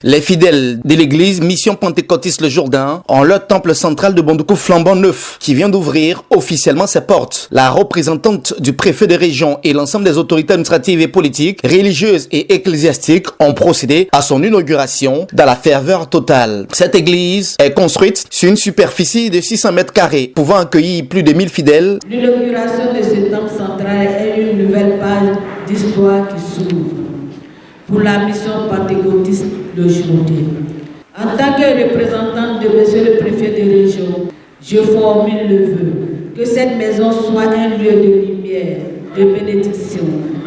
Les fidèles de l'église Mission Pentecôtiste Le Jourdain ont leur temple central de Bondoukou flambant neuf qui vient d'ouvrir officiellement ses portes. La représentante du préfet de région et l'ensemble des autorités administratives et politiques, religieuses et ecclésiastiques ont procédé à son inauguration dans la ferveur totale. Cette église est construite sur une superficie de 600 mètres carrés, pouvant accueillir plus de 1000 fidèles. L'inauguration de ce temple central est une nouvelle page d'histoire qui s'ouvre pour la mission pentecôtiste d'aujourd'hui. En tant que représentante de Monsieur le préfet de région, je formule le vœu que cette maison soit un lieu de lumière, de bénédiction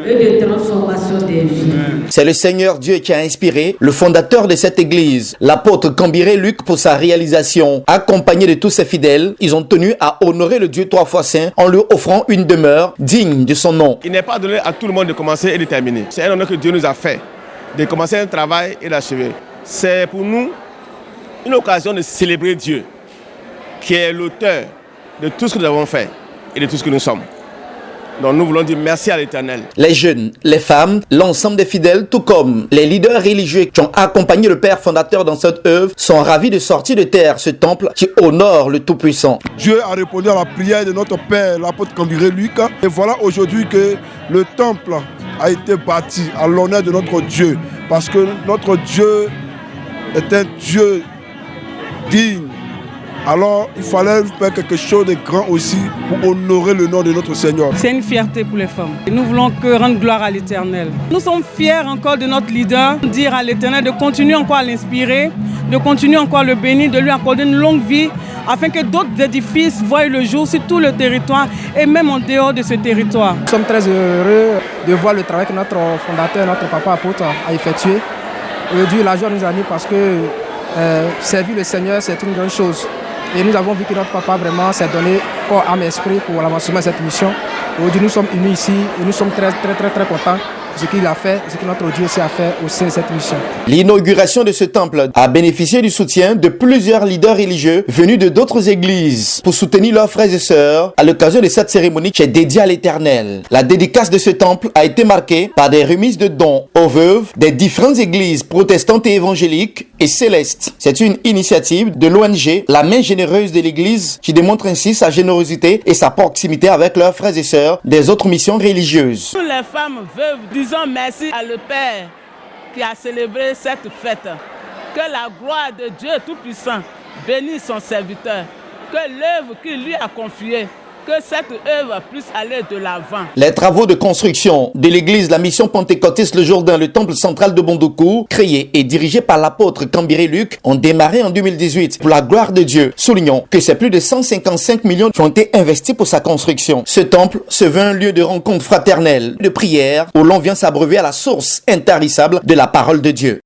et de transformation des vies. C'est le Seigneur Dieu qui a inspiré le fondateur de cette église, l'apôtre Cambiré Luc, pour sa réalisation. Accompagné de tous ses fidèles, ils ont tenu à honorer le Dieu trois fois saint en lui offrant une demeure digne de son nom. Il n'est pas donné à tout le monde de commencer et de terminer. C'est un honneur que Dieu nous a fait, de commencer un travail et d'achever. C'est pour nous une occasion de célébrer Dieu, qui est l'auteur de tout ce que nous avons fait et de tout ce que nous sommes. Donc nous voulons dire merci à l'Éternel. Les jeunes, les femmes, l'ensemble des fidèles, tout comme les leaders religieux qui ont accompagné le Père fondateur dans cette œuvre, sont ravis de sortir de terre ce temple qui honore le Tout-Puissant. Dieu a répondu à la prière de notre Père, l'apôtre Cambiré Luc. Et voilà aujourd'hui que le temple a été bâti à l'honneur de notre Dieu. Parce que notre Dieu est un Dieu digne. Alors, il fallait faire quelque chose de grand aussi pour honorer le nom de notre Seigneur. C'est une fierté pour les femmes. Nous voulons que rendre gloire à l'Éternel. Nous sommes fiers encore de notre leader, dire à l'Éternel de continuer encore à l'inspirer, de continuer encore à le bénir, de lui accorder une longue vie, afin que d'autres édifices voient le jour sur tout le territoire et même en dehors de ce territoire. Nous sommes très heureux de voir le travail que notre fondateur, notre papa apôtre a effectué. Aujourd'hui, la joie nous anime parce que servir le Seigneur, c'est une grande chose. Et nous avons vu que notre papa vraiment s'est donné corps, âme et esprit pour l'avancement de cette mission. Aujourd'hui, nous sommes unis ici et nous sommes très contents de ce qu'il a fait, ce que notre Dieu aussi a fait au sein de cette mission. L'inauguration de ce temple a bénéficié du soutien de plusieurs leaders religieux venus de d'autres églises pour soutenir leurs frères et sœurs à l'occasion de cette cérémonie qui est dédiée à l'Éternel. La dédicace de ce temple a été marquée par des remises de dons aux veuves des différentes églises protestantes et évangéliques et célestes. C'est une initiative de l'ONG La Main Généreuse de l'Église qui démontre ainsi sa générosité et sa proximité avec leurs frères et sœurs des autres missions religieuses. Nous les femmes veuves disons merci à le Père qui a célébré cette fête. Que la gloire de Dieu Tout-Puissant bénisse son serviteur. Que l'œuvre qu'il lui a confiée, que cette œuvre puisse aller de l'avant. Les travaux de construction de l'église La Mission Pentecôtiste Le Jourdain, le temple central de Bondoukou, créé et dirigé par l'apôtre Cambiré Luc, ont démarré en 2018 pour la gloire de Dieu. Soulignons que c'est plus de 155 millions qui ont été investis pour sa construction. Ce temple se veut un lieu de rencontre fraternelle, de prière, où l'on vient s'abreuver à la source intarissable de la parole de Dieu.